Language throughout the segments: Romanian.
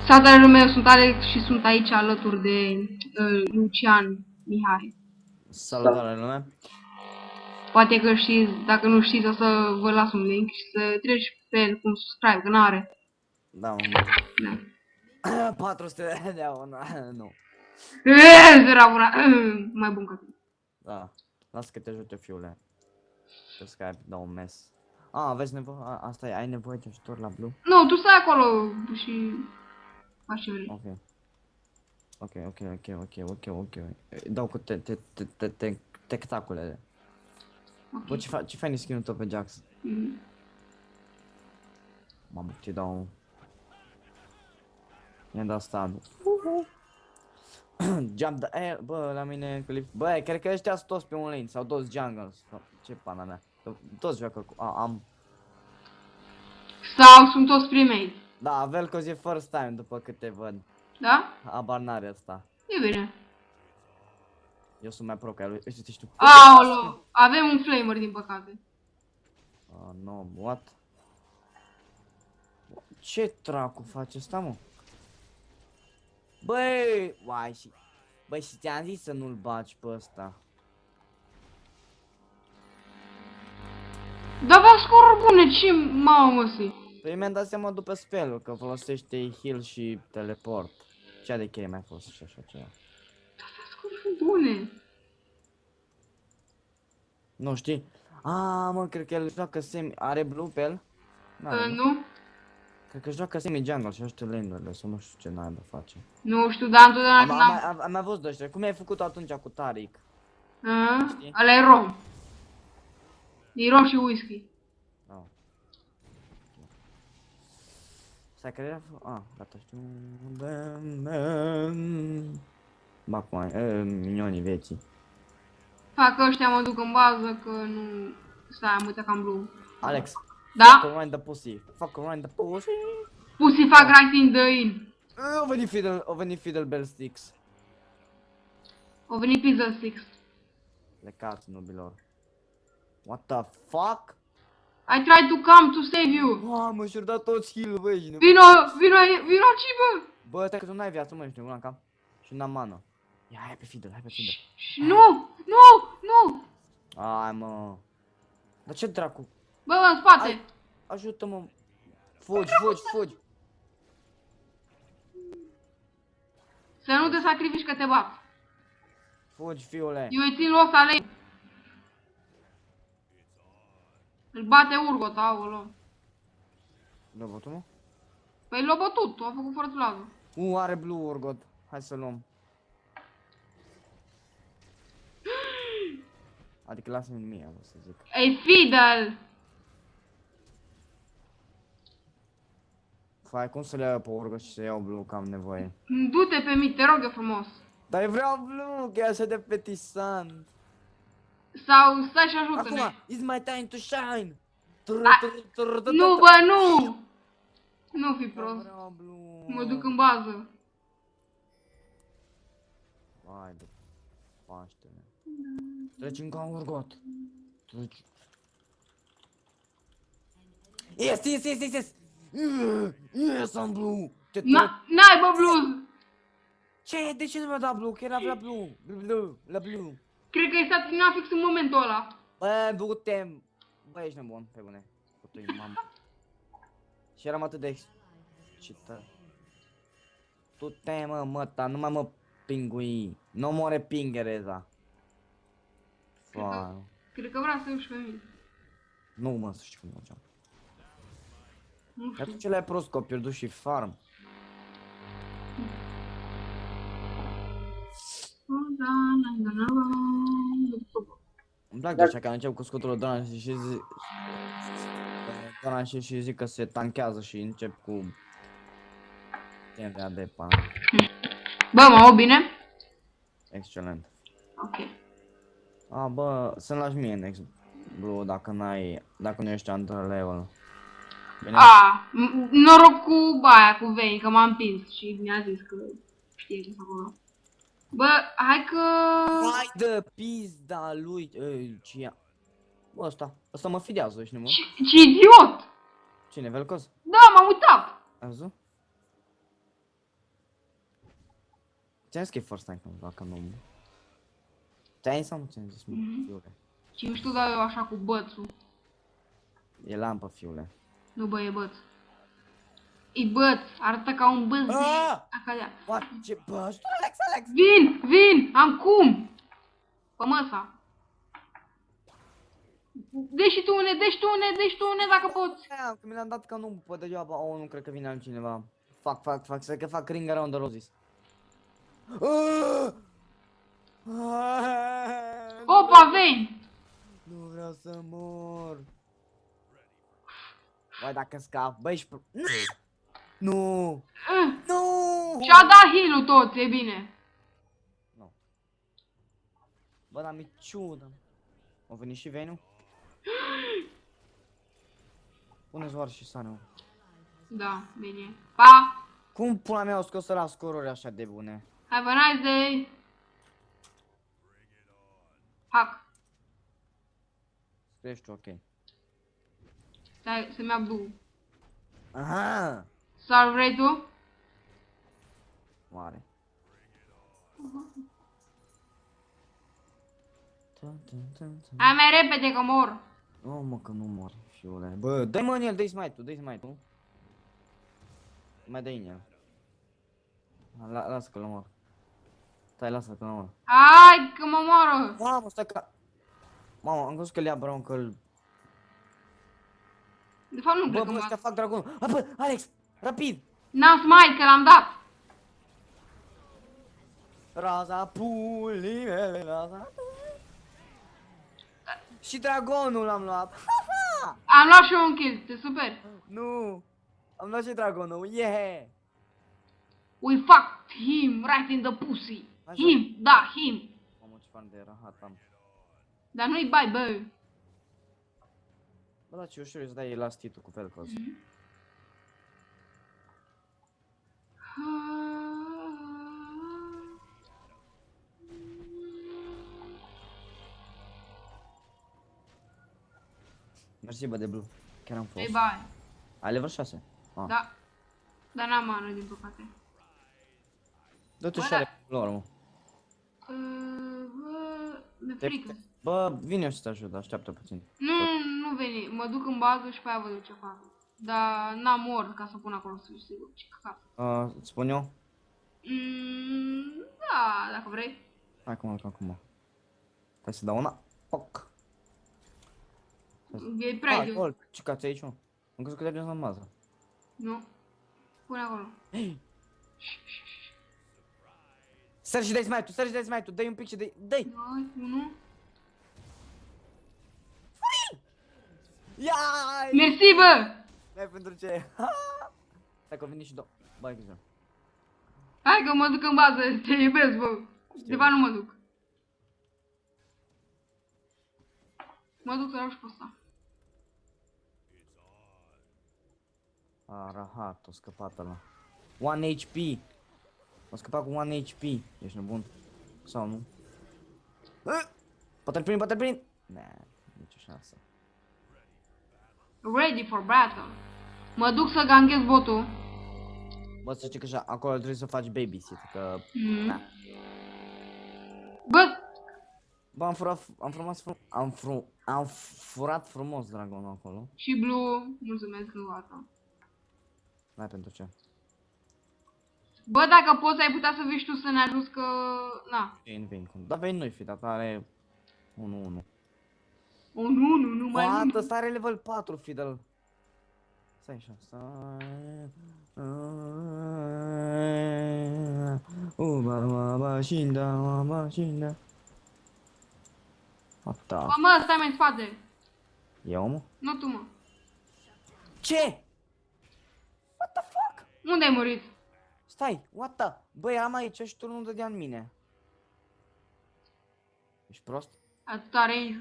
Salutare meu, sunt Alex și sunt aici alături de Lucian Mihai. Salutare lume! Poate că știți, dacă nu știți o să vă las un link și să treci pe el cu un subscribe, că n-are. Da, un Da. 400 de euro, nu. Era una, mai bun ca tine. Da, las că te ajut eu, fiule. Pe Skype, da un mes. Aveți nevoie, asta e, ai nevoie de ajutor la Blue? Nu, tu stai acolo și faci ce vrei. Ok. Ok. Dau cu tectaculele. Ok. Bă, ce fain e skin-ul tău pe Jax? Mm. Mamă, ce dau... I-am dat stun. Jump the air, bă, la mine clip. Bă, cred că ăștia sunt toți pe un lane sau toți jungles. Ce pana mea. Toți joacă cu... am... Sau sunt toți primei. Da, Vel'Koz e first time după câte văd. Da? Abar n-are asta. E bine. Eu sunt mai pro ca lui. Uite, știu. Aolo, avem un flamer din păcate. No, what? Ce dracu face ăsta, mă? Băi, uai și... Băi, și ți-am zis să nu-l bagi pe ăsta. Dar v-a scor bune, ce mamă să. Păi mi-am dat seama după spell că folosește heal și teleport. Ce de cheie mai fost și așa ceva. Scor bune. Nu știi? Mă, cred că el joacă semi... Are blue pe el? Nu? Cred că joacă semi-jungle și ajută lane-urile, sau nu știu ce naiba face. Nu știu, dar întotdeauna când Am mai văzut de ăștia. Cum ai făcut atunci cu Taric? Știi? ăla e rom. E rom și whisky. Oh. Stai că era... gata, știu... Bac mai... minionii vieții. Fac ăștia mă duc în bază că nu... Stai, am uitat că am blue. Alex. Da? Fuck around the pussy. Fuck around the pussy. Pussy fac right in the in. O venit Fiddle Sticks. O venit Pizza Six. Plecați, nubilor. What the fuck? I tried to come to save you. Mamă, și-au dat toți heal, băi, și Vino aici, bă. Bă, stai că tu n-ai viață, mă, știu, una cam. Și n-am mana. Ia, hai pe Fiddle, hai pe Fiddle. Nu. Hai, mă. Dar ce dracu? Bă, în spate. Ajută-mă. Fugi. Să nu te sacrifici că te bat. Fugi, fiule. Eu îi țin loc alei. Îl bate Urgot, aolo. L-a bătut, mă? Păi l-a bătut, a făcut fără flagă. Are blue Urgot. Hai să luăm. Adică lasă-mi mie, o să zic. Ei, Fiddle! Fai, cum să le iau pe Urgot și să iau blue, că am nevoie. Du-te pe mine, te rog eu frumos. Dar eu vreau blue, că e așa de petisant. Sau stai și ajută-ne. Acum, it's my time to shine. Nu, bă, nu! Nu fi prost. Vreau blue. Mă duc în bază. Hai de Paștele. Trecem ca un Urgot. Treci. Yes! Yes, am blue! N-ai, bă, Blues! Ce? De ce nu mi-a dat blue? Că era la blue. La blue. Cred că ai stat terminat fix în momentul ăla. Bă, du-te. Bă, ești nebun, pe bune. Cu tu, mamă. Și eram atât de excitat. Du-te, mă, măta, nu mai mă pingui. Nu more pingereza. Cred că vrea să uși pe mine. Nu, mă, să știu cum mergeam. Nu știu. Atunci le-ai prost că au pierdut și farm. Îmi plac de așa că încep cu scutul Doran și zic... Doran și zic că se tanchează și încep cu... Tiendea de pan. Bă, mă au bine? Excelent. Ok. Bă, să-mi lași mie next blue dacă dacă nu ești under level. Bine? Noroc cu aia, cu Vayne, că m-am împins și mi-a zis că știe ce s-a acolo. Bă, hai că... Hai de pizda lui, ce ia? Bă, ăsta mă fidează, ești nemă? Ce idiot! Cine, Vel'Koz? Da, m-am uitat! Ai văzut? Ți-am zis că e first time dacă nu... Ți-am zis sau nu ți-am zis, mă, fiule? Și nu știu, dar eu așa cu bățul. E lampă, fiule. Nu bă, e băț. E băț, arată ca un băț de acadea. What? Ce? Bă, ajută, Alex! Vin, am cum. Pe măsa. Deci tu une dacă poți. Aia, că mi l-am dat ca nu pe degeaba. Oh, nu cred că vine altcineva. Fac, să că fac ring around the roses. Opa, veni. Nu vreau să mor. Băi, dacă scap, băi, ești... Nu! Nu! Și-a dat heal-ul tot, e bine. Nu. Bă, dar mi-e ciudă. A venit și Veniu? Pune-ți oar și Sane. Da, bine. Pa! Cum pula mea au scos la scoruri așa de bune? Have a nice day! Hack. Ești ok. Stai să-mi abdu. Aha! S-ar vrei tu? Oare? Hai mai repede că mor. Oh, mă, că nu mor, fiule. Bă, dă-i mă în el, dă-i smite-ul, Mai dă-i în el. Lasă că l omor. Stai, lasă că l omor. Hai că mă moară. Mamă, stai că... Mamă, am crezut că le ia Brown că-l... De fapt nu cred Bă, că ăștia mă... fac dragonul. Bă, Alex, rapid! N-am smite că l-am dat. Raza pulii mele, raza... Și dragonul l-am luat. Am luat și eu un kill, te super. Nu! Am luat și dragonul, yeah! We fucked him right in the pussy. Hai Him, da, him. Mamă, ce fan de rahat am. Dar nu-i bai, bă. Bă, da, ce ușor e să dai elastitul cu velcros. Mersi, bă, de blue. Chiar am fost. Ei, bai. Ai level 6? Ah. Da. Dar n-am mană, din păcate. Dă-te Bă, și da. are lor, mă. Bă, mi-e frică. Bă, vine eu să te ajut, așteaptă puțin. Nu veni. Mă duc în bază și pe aia văd eu ce fac. Dar n-am or ca să pun acolo sus, sigur. Ce căcat. Îți spun eu? Da, dacă vrei. Hai că mă duc acum. Hai să dau una. Poc. E prea Ah, idiot. gol. Ce cați aici, mă? Am crezut că te-ai ajuns la mază. Nu. Pune acolo. Sări și dai smite-ul, dai un pic și dai. 2, 1. Ia! Mersi, bă! N-ai pentru ce? Stai că veni și două. Bă, ai grijă. Hai că mă duc în bază, te iubesc, bă. De fapt nu mă duc. Mă duc să iau și pe ăsta. Rahat, o scăpat ăla. 1 HP. O scăpat cu 1 HP. Ești nebun? Sau nu? Poate-l prind! Nah, nicio șansă. Ready for battle. Mă duc să ganghez botul. Bă, să știi că așa, acolo trebuie să faci babysit, că... Da. Bă, Bă, am furat frumos dragonul acolo. și Blue, mulțumesc încă o dată. N-ai pentru ce. Bă, dacă poți, ai putea să vii și tu să ne ajuți că... Na. Vin. Dar vei nu-i fi, dar are 1-1. Oh, nu mai What? mult. Ăsta are level 4, Fidel. Stai așa, stai. Mașină. Ata. Bă, mă, stai mai în spate. Eu, mă? Nu tu, mă. Ce? Unde ai murit? Stai, what the? Bă, eram aici și tu nu dădea în mine. Ești prost? Atâta range.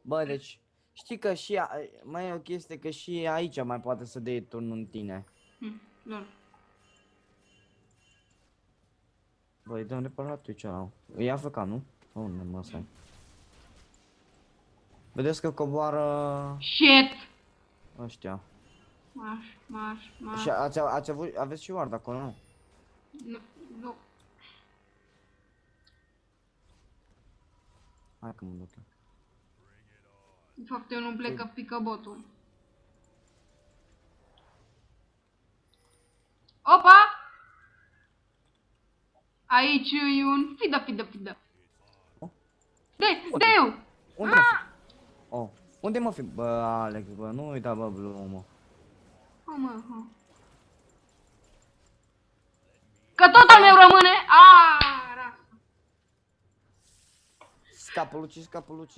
Bă, deci, știi că și mai e o chestie că și aici mai poate să dea turnul în tine. Lol. Bă, îi dăm reparat tu ce au. Îi ia făca, nu? Unde mă stai? Vedeți că coboară Shit! ăștia. Marș. Și aveți și ward acolo, nu? Nu. Hai că mă duc eu. De fapt, eu nu plec că pică botul. Opa! Aici e un fidă. Oh. Deu! Unde mă fi? Oh. Unde mă fi? Bă, Alex, bă, nu uita, bă, Blue, mă. Că tot al meu rămâne! Aaaa! Scapă, Luci.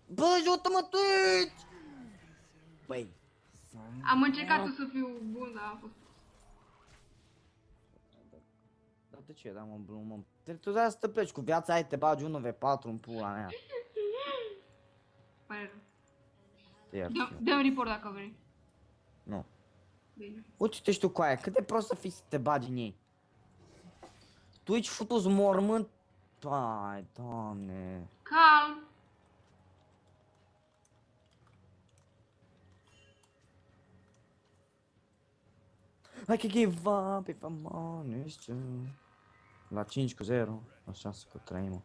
Bă, ajută-mă, Twitch! Băi. Am încercat să fiu bun, dar a fost. Dar de ce, da, mă, Blue, mă? Tu de să te pleci cu viața aia, te bagi 1v4 în pula mea. Pare rău. Te iert și eu. Dă-mi report dacă vrei. Nu. Bine. Uite-te și tu cu aia, cât de prost să fii să te bagi în ei. Twitch futu-ți mormânt. Ai, doamne. Calm. I can give up if I'm honest. La 5-0, la 6-3, mă.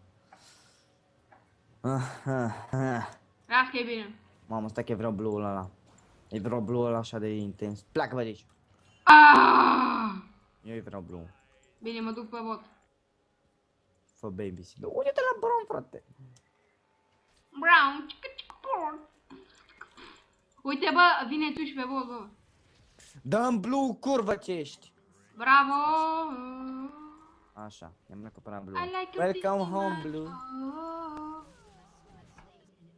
Las că e bine. Mamă, stai că e vreau blue-ul ăla. E vreau blue-ul ăla așa de intens. Pleacă, bă, de aici. Eu vreau blue. Bine, mă duc pe bot. Fă babysit. Uite-te la Bron, frate. Brown, porn. Uite, bă, vine tu și pe bot, bă. Dă-mi blue, curvă ce ești. Bravo. Așa, i-am recuperat blue. I like Welcome it home, much. blue.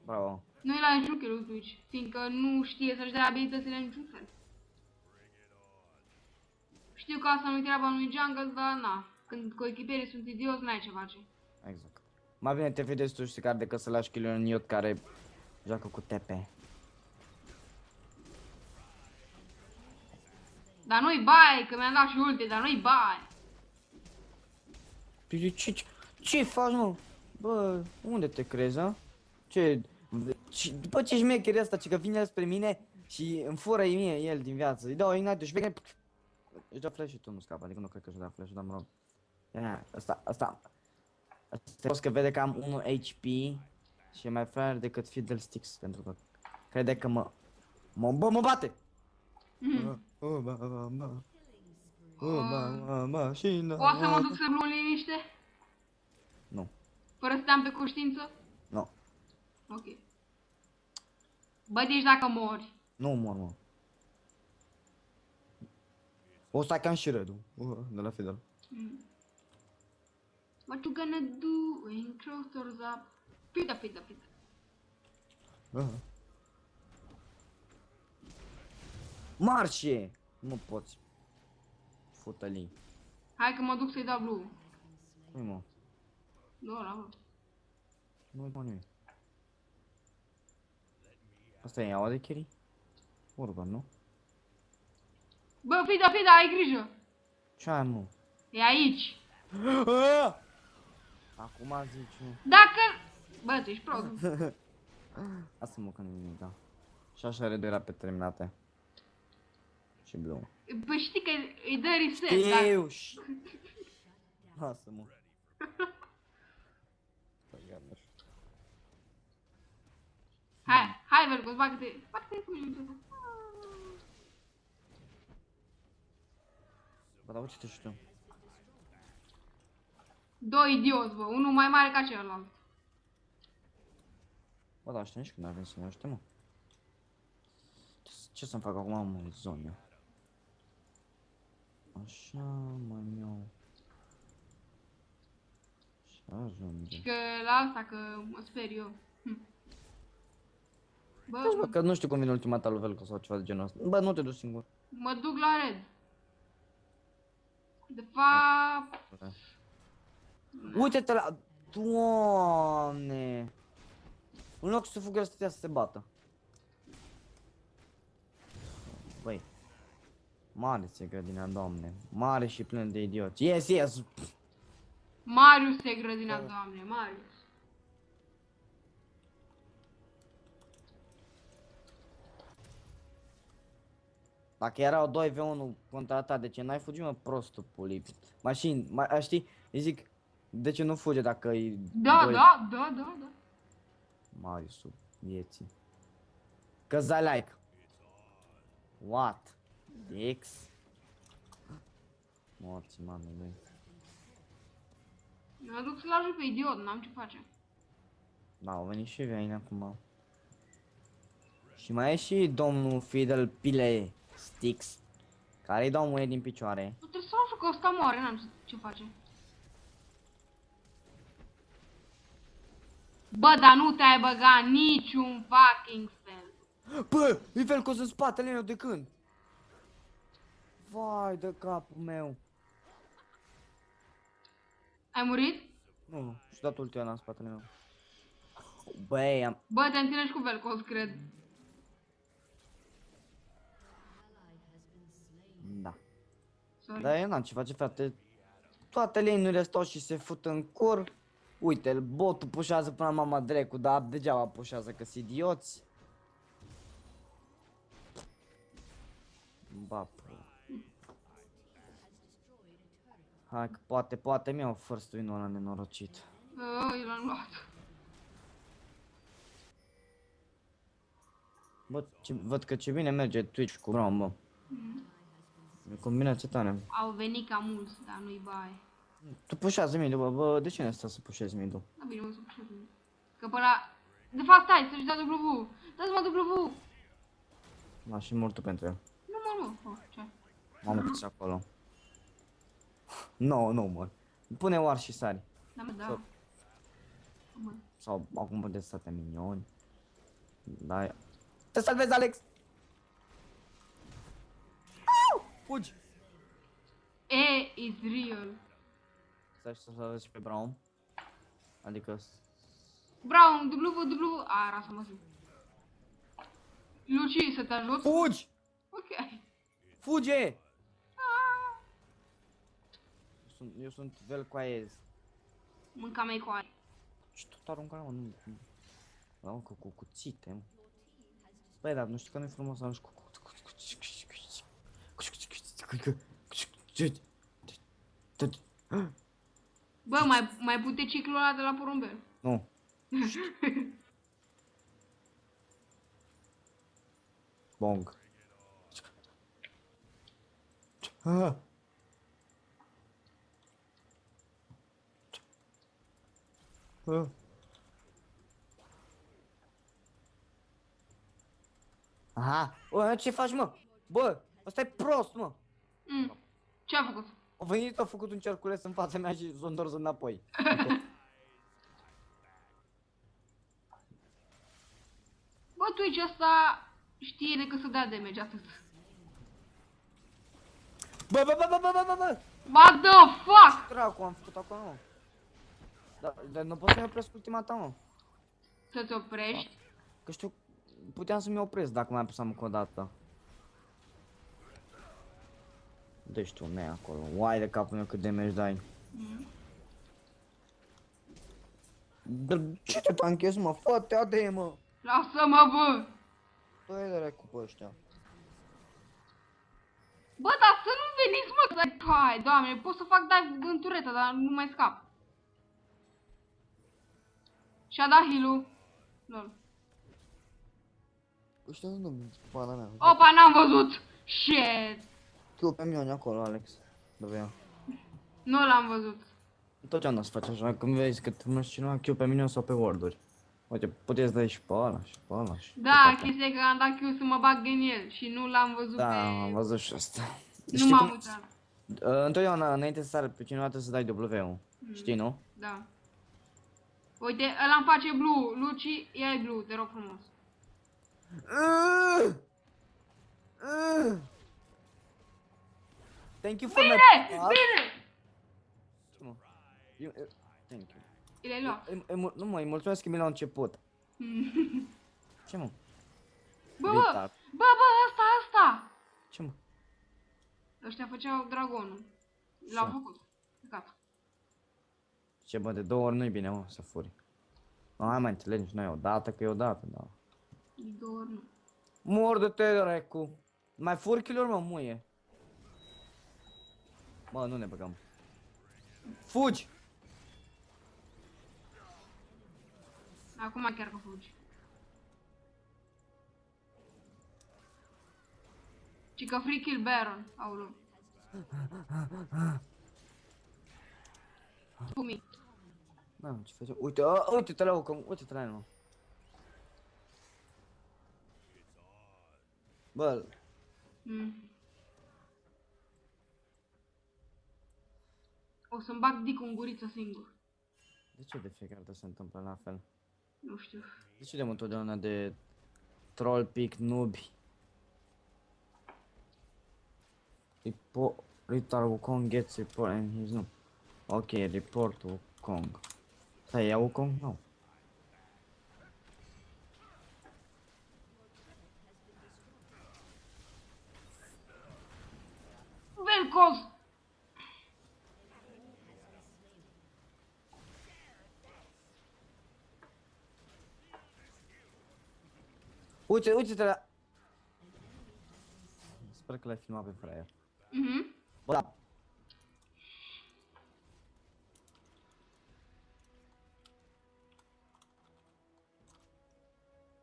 Bravo. Nu e la niciun kill Twitch, fiindcă nu știe să-și dea abilitățile în niciun fel. Știu că asta nu-i treaba unui jungle, dar na. Când coechipierii sunt idioți, n-ai ce face. Exact. Mai bine te vedeți tu și care decât să lași kill un idiot care joacă cu TP. Dar nu-i bai, că mi-am dat și ulte, dar nu-i bai. Ce faci, mă? Bă, unde te crezi, a? Ce... După ce șmecherii asta, ce că vine spre mine și îmi fură mie el din viață. Îi dau ignite și pe își dă flash și tu nu scapă, adică nu cred că își dă flash, dar mă rog. Ia, asta e că vede că am 1 HP și e mai fraier decât Fiddlesticks, pentru că crede că mă bate! Mașina. O să mă duc să nu liniște? Nu. Fără să te-am pe conștiință? Nu. Ok. Bă, deci dacă mori. Nu mor, mă. O să cam și Redu. De la Fiddle. What you gonna do when trotters up? Pida. Marșe! Nu poți. Futălii. Hai că mă duc să-i dau blue. Cum mă? Nu, ăla, bă. Nu-i mă nimic. Asta e aua de carry? Urban, nu? Bă, Fida, ai grijă! Ce ai, mă? E aici. Acum zici, nu. Dacă... Bă, tu ești prost. Lasă-mă că nu nimic, da. Și așa Redu era pe terminate. Și blue. Păi știi că îi dă reset, dar... Știu! Lasă-mă. Hai, Vergus, bagă-te cu mine. Bă, dar uite-te și tu. Doi idioți, bă, unul mai mare ca celălalt. Bă, dar știi nici când a venit să ne ajute, mă. Ce să-mi fac acum, mă, în zonă? Așa, mai iau. Și ajunge. Și că la asta, că mă sper eu. Bă, că nu știu cum vine ultima ta lui Velco sau ceva de genul ăsta. Bă, nu te duci singur. Mă duc la red. De fapt... Uite-te la... Doamne! În loc să fugă stătea să se bată. Băi. Mare ți-e grădina, doamne. Mare și plin de idioți. Yes! Marius e grădina, doamne, Marius. Dacă erau 2v1 contra ta, de ce n-ai fugit, mă, prostul pulip? Știi, îi zic, de ce nu fuge dacă e... Da. Mariusul vieții. Cause I like. What? Dix? Morții mamei lui. Mă duc să-l ajut pe idiot, n-am ce face. Da, au venit și vine acum. Și mai e și domnul Fiddle Pile Sticks, care-i dau muie din picioare. Nu trebuie să ajut că ăsta moare, n-am ce face. Bă, dar nu te-ai băgat niciun fucking fel. Bă, e Velcos în spatele meu de când? Vai de capul meu. Ai murit? Nu, și dat ultima în spatele meu. Băi, am... Bă, te întâlnești cu Velcos, cred. Da. Sorry. Dar eu n-am ce face, frate. Toate lane-urile stau și se fut în cur. Uite, botul pușează până la mama drecu, dar degeaba pușează că-s idioți. Ba, hai că poate mi-au first-ul ăla nenorocit. Eu l-am luat. Bă, văd că ce bine merge Twitch cu Brown, bă. E combinație tare. Au venit cam mulți, dar nu-i baie. Tu pușează mid, bă, de ce ne stai să pușezi mid-ul? Da, bine, mă să pușez. Că pe ăla... De fapt, stai, să-și dea W. Dați-mă W. Da, și mor tu pentru el. Nu mă, oh, ce? M-am uitat acolo. No, nu mor. Pune oar și sari. Da, mă, da. Sau- Mă. Sau acum puteți să te minioni. Da, te salvezi, Alex! Au! Fugi! E is real. Stai să salvezi pe Brown. Adică... Brown, W. A, era să mă zic. Luci, să te ajut? Fugi! Ok. Fuge! Eu sunt Velcoaiez. Mânca mei cu aia. Și tot arunca, mă, nu... La cu cuțite, mă. Băi, dar nu știu că nu-i frumos să arunci cu... Bă, mai pute ciclul ăla de la porumbel. Nu. Bong. Ah. Ah. Aha, bă, ce faci, mă? Bă, ăsta e prost, mă. Ce a făcut? A venit, a făcut un cerculeț în fața mea și s-a întors înapoi. Bă, Twitch ăsta știe decât să dea damage, atât. Bă! What the fuck? Dracu, am făcut acolo, mă. Dar nu pot să-mi opresc ultima ta, mă. Să te oprești? Că știu, puteam să-mi opresc dacă mai apăsam încă o dată. Deci tu, ne acolo. Uai de capul meu cât damage dai. Dar ce te tanchezi, mă? Fă-te AD, mă! Lasă-mă, bă! Dă-i de recu pe ăștia. Bă, dar să nu veniți, mă! Hai, doamne, pot să fac dive în turetă, dar nu mai scap. Și-a dat heal-ul. Lol. Ăștia nu dă pana mea. Opa, n-am văzut! Shit! Tu pe Mioni acolo, Alex. Dă-vea. Nu l-am văzut. Întotdeauna să faci așa, când vezi că trimiți cineva Q pe mine sau pe ward-uri. Uite, puteți da și pe ăla și pe ăla și Da, pe chestia e că am dat Q să mă bag în el și nu l-am văzut Da, pe... am văzut și asta. Nu m-am uitat. Întotdeauna, înainte să sară pe cineva, trebuie să dai W-ul. Știi, nu? Da. Uite, ăla îmi face blue. Luci, ia-i blue, te rog frumos. Thank you for my... Bine! Bine! Ce, mă? Thank you. Le-ai luat. Nu mă, îi mulțumesc că mi l-au început. Ce, mă? Bă, Retard. bă, asta! Ce, mă? Ăștia făceau dragonul. L-au făcut. Gata. Ce, bă, de 2 ori nu-i bine, mă, să furi. Nu, hai mai înțelegem și noi odată, că e odată, da. De 2 ori nu. Mor de te, recu. Mai furi kill-uri, mă, muie. Bă, nu ne băgăm. Fugi! Acum chiar că fugi. Ci că free kill Baron. Aulu. Cu mine. Da, ce facem? Uite, uite-te la Wukong, uite-te la el, mă. Bă, Mm. O să-mi bag dicul în guriță singur. de ce de fiecare dată se întâmplă la fel? Nu știu. De ce de întotdeauna de troll pick nubi? Report Wukong gets report and he's no. Ok, report Wukong. Stai, e Wukong? Nu. Velcos! Uite, uite-te la... Sper că l-ai filmat pe fraier. Mhm. Bă, da.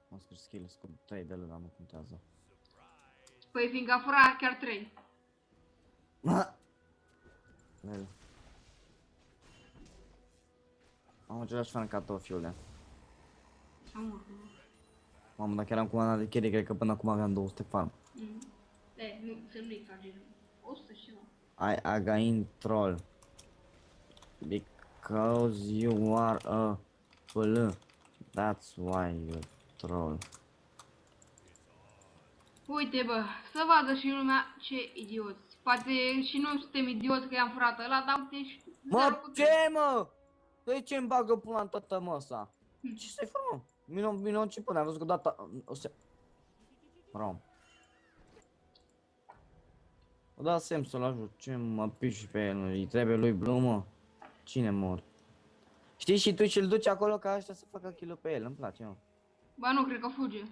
Mă scris skills cu 3 de lăda, nu contează. Păi fiindcă a furat chiar 3. Lel. Am același fan ca tot, fiule. Mamă, dacă eram cu mana de carry, cred că până acum aveam 200 farm. Nu, să nu exagerăm. 100 și ceva. I again troll. Because you are a pl. That's why you troll. Uite bă, să vadă și lumea ce idioți. Poate și noi suntem idioți că i-am furat ăla, dar uite și... Mă, ce mă? De ce îmi bagă pula în toată măsa? Ce să-i fac, mă? Mino ce până, am văzut că data... O să... Rom. O da semn să-l ajut, ce mă piși pe el, îi trebuie lui Blue, mă? Cine mor? Știi și tu și-l duci acolo ca ăștia să facă kill pe el, îmi place, mă. Ba nu, cred că fuge.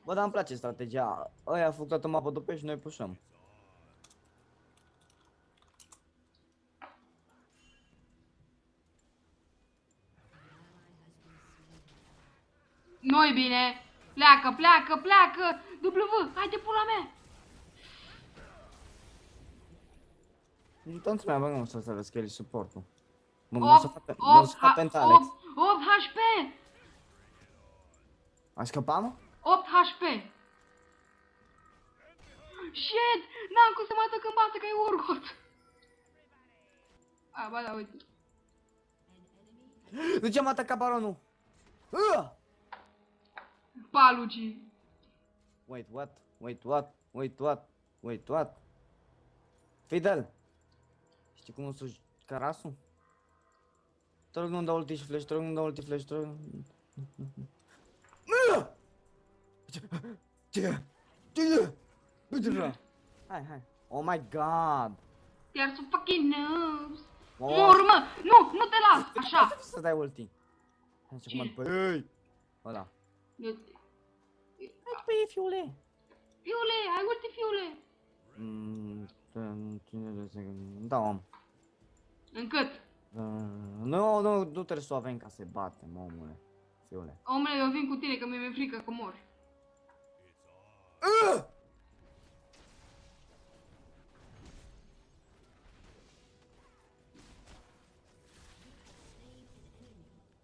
Bă, dar îmi place strategia, ăia a făcut toată mapă după și noi pușăm. Nu-i bine. Pleacă, pleacă, pleacă. W, haide pula mea. Nu te întreba, bă, nu să vezi că el e supportul. Mă 8, să fac 8, pentru Alex. 8 HP. Ai scăpat, mă? 8 HP. Shit, n-am cum să mă atac în bață că e Urgot. A, ba da, uite. De ce am atacat baronul? Paluci. Wait, what? Wait, what? Wait, what? Wait, what? Fidel! Știi cum o să-și carasul? Te rog, nu-mi dau ulti și flash, te rog, nu-mi dau ulti flash, te rog... Hai, hai. Oh my god! Iar sunt fucking noobs. Oh. Mor, mă! Nu, nu te las! Așa! Să dai ulti. Hai să Cine? comand pe ei! Ăla. Hai pe ei, fiule! Fiule, ai ulti, fiule! Cine de secund? Da, am. Încât? Nu trebuie să o avem ca să batem, omule. Fiule. Omule, eu vin cu tine că mi-e frică că mori.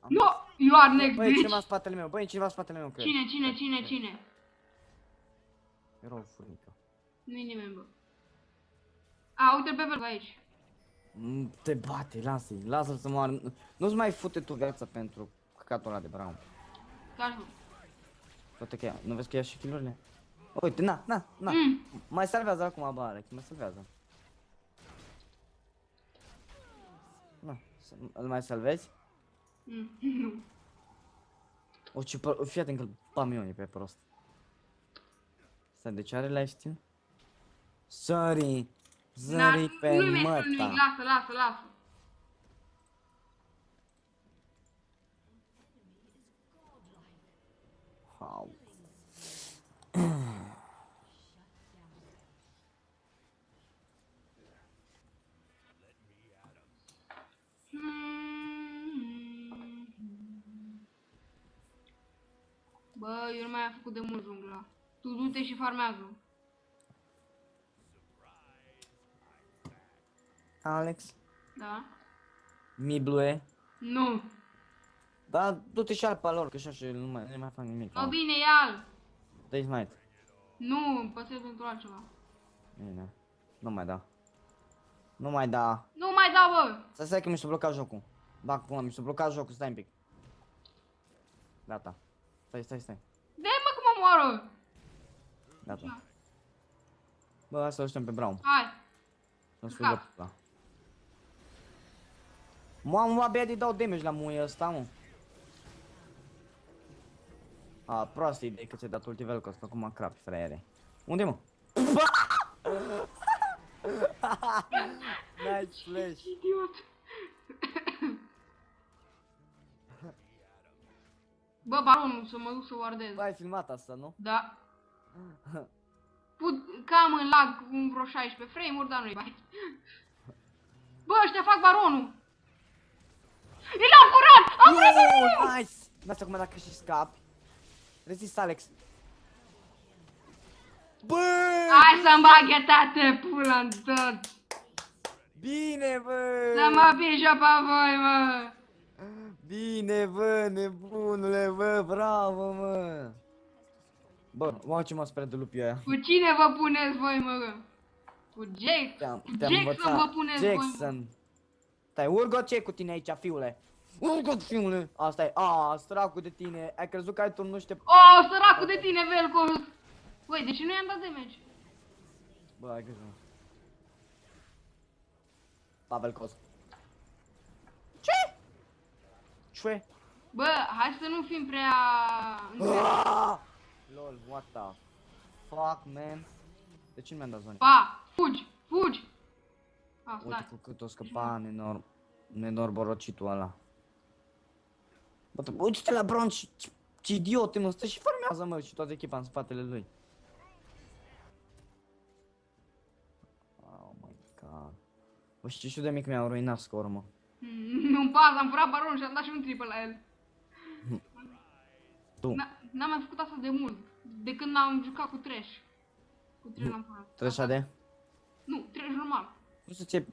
No, you are next, Băi, cineva în bitch! spatele meu, băi, cineva în spatele meu, cred. Cine? Era o furnică. Nu-i nimeni, bă. A, uite-l pe Velva aici. Te bate, lasă-i, lasă-l să moară. Nu-ți mai fute tu viața pentru căcatul ăla de Brown. Taci, Uite că ea, nu vezi că ia și kill-urile? Uite, na. Mai salvează acum, bă, Alex, mai salvează. Na, îl mai salvezi? Nu. O, ce fii atent că-l pamionii pe prost. Stai, de ce are lifesteal? Sorry, zări pe Nu-i mai spune măta. nimic, lasă. Au. nu mai a făcut de mult jungla. Tu du-te și farmează. Alex, Da? Miblue. Nu. Dar du-te și al pe lor, că așa nu mai fac nimic. O bine, ia-l. Dă-i smite. Nu, îmi păstrez pentru altceva. Bine. Nu mai da. Nu mai da. Nu mai da, bă! Stai că mi s-a blocat jocul. Bag pula, mi s-a blocat jocul, stai un pic. Gata. Stai. Dă-mă că mă moară! Gata. Bă, hai să-l așteptăm pe Brown. Hai. Nu spui de pula. Mamă, abia de dau damage la muie ăsta, mă. A, proastă idee că ți-ai dat ultivel, că acum crapi, fraiere. Unde, mă? Nice flash. Idiot. Bă, baronul, să mă duc să o ardez. Bă, ai filmat asta, nu? Da. Cam în lag în vreo 16 frame-uri, dar nu-i bai. Bă, ăștia fac baronul. I l-am curat! Am curat! Nice! Asta acum dacă și scapi. Rezist, Alex. Bă! Hai să-mi baghe, tate, pula-n tot. Bine, bă! Să mă pișă pe voi, mă. Bine, bă, nebunule, bă, bravo, mă! Bă, wow, ce mă spre de lupii aia. Cu cine vă puneți voi, mă? Cu Te-am Jackson vă puneți voi, mă. Jackson. Stai, urgot ce cu tine aici, fiule? Urgot, fiule! Asta e, săracul de tine, ai crezut că ai turnul ște... Oh, săracul de tine, Velcos! Băi, de ce nu i-am dat damage? Bă, ai grijă. Pavel Cos. Ce? Ce? Bă, hai să nu fim prea... Lol, what the fuck, man? De ce nu mi-am dat zone? Pa, fugi, fugi! Ah, Uite stai. cu cât o scăpa nenorborocitul ăla. Bă, uite-te la Bron, ce idiot e, mă, stă și formează, mă, și toată echipa în spatele lui. Oh my god. Bă, și ce știu de mic mi-au ruinat scorul, mă. Nu-mi pasă, am furat baronul și am dat și un triple la el. Tu, N-am mai făcut asta de mult. De când am jucat cu trash. Cu trash l-am furat. treci de? Nu, trash normal. Nu să ție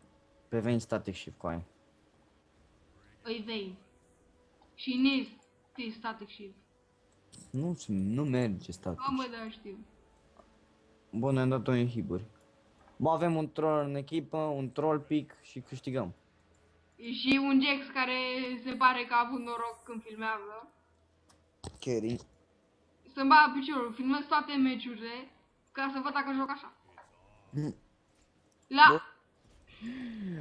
pe vein static shift cu aia. Îi vei. Și nici static shift. Nu merge static. Bă, da, știu. Bun, ne-am dat 2 inhiburi. Bă, avem un troll în echipă, un troll pick și câștigăm. Și un Jax care se pare că a avut noroc când filmează. Carry. Să-mi bag piciorul, filmez toate meciurile ca să văd dacă joc așa. La...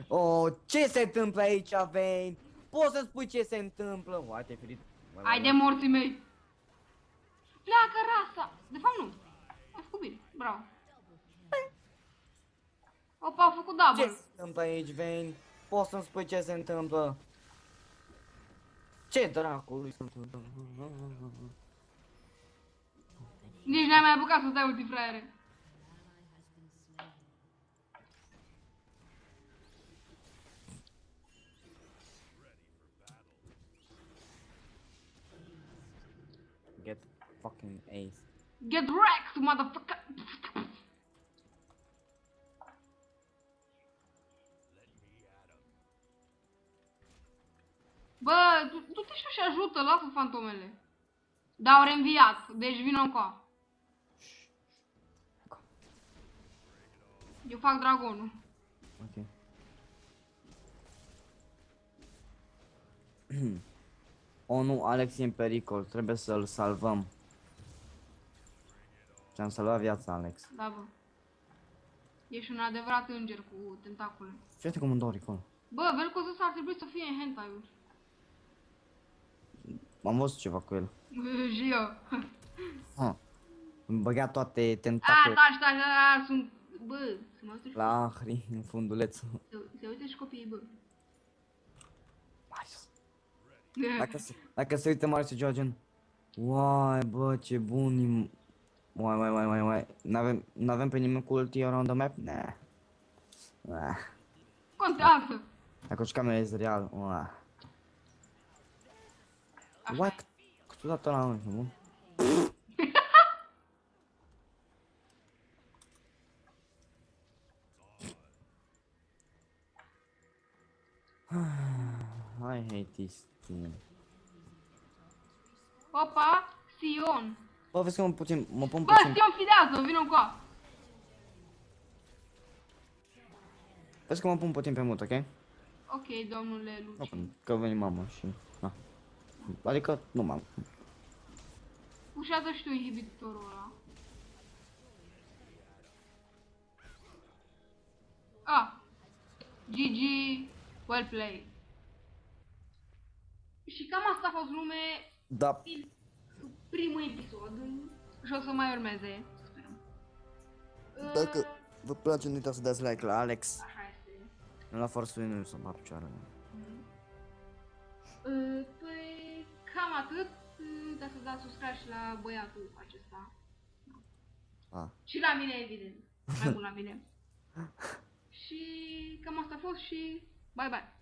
Oh, ce se întâmplă aici, Vayne? Poți să spui ce se întâmplă? Uai, te-ai ferit. Hai de morții mei. Pleacă rasa. De fapt nu. Ai făcut bine. Bravo. Opa, a făcut Ce double. se întâmplă aici, Vayne? Poți să-mi spui ce se întâmplă? Ce dracului se întâmplă? Nici n-ai mai apucat să dai ulti, fraiere. Get fucking ace. Get wrecked, motherfucker. Bă, du-te și ajută, lasă fantomele. Dar au reînviat, deci vină încoa. Eu fac dragonul. Ok. Oh nu, Alex e în pericol, trebuie să-l salvăm. Ți-am salvat viața, Alex. Da, bă. Ești un adevărat înger cu tentacule. Fii cum îmi dau recall. Bă, Velcos ăsta ar trebui să fie în hentai-uri. Am văzut ceva cu el. Și eu. Ha. Îmi băga toate A, tentacule da, sunt... Bă, să mă uite și... la ahri în funduleț. Se uite și copiii, bă. Dacă se uită mare să Georgian. Uai, bă, ce bun e. Uai. N-avem pe nimeni cu ulti around the map? Nah. Contează. Dacă jucam este real. Uai. Așa Uai, câteodată ăla, nu? I hate this game. Opa, Sion. Bă, vezi că mă pun Bă, puțin... Sion fidează, vină încoa. Vezi că mă pun puțin pe mut, ok? Ok, domnule Luci. Că veni mama și... Na. Adică, nu m-am. Ușează și tu inhibitorul ăla. Ah. GG. Well played. Și cam asta a fost lume Da. primul episod. Și o să mai urmeze, sperăm. Dacă vă place, nu uitați să dați like la Alex. Așa este. La Force nu să mă picioară. Păi, cam atât. Uitați să dați subscribe și la băiatul acesta. A. Și la mine, evident. Mai mult la mine. Și cam asta a fost și bye bye.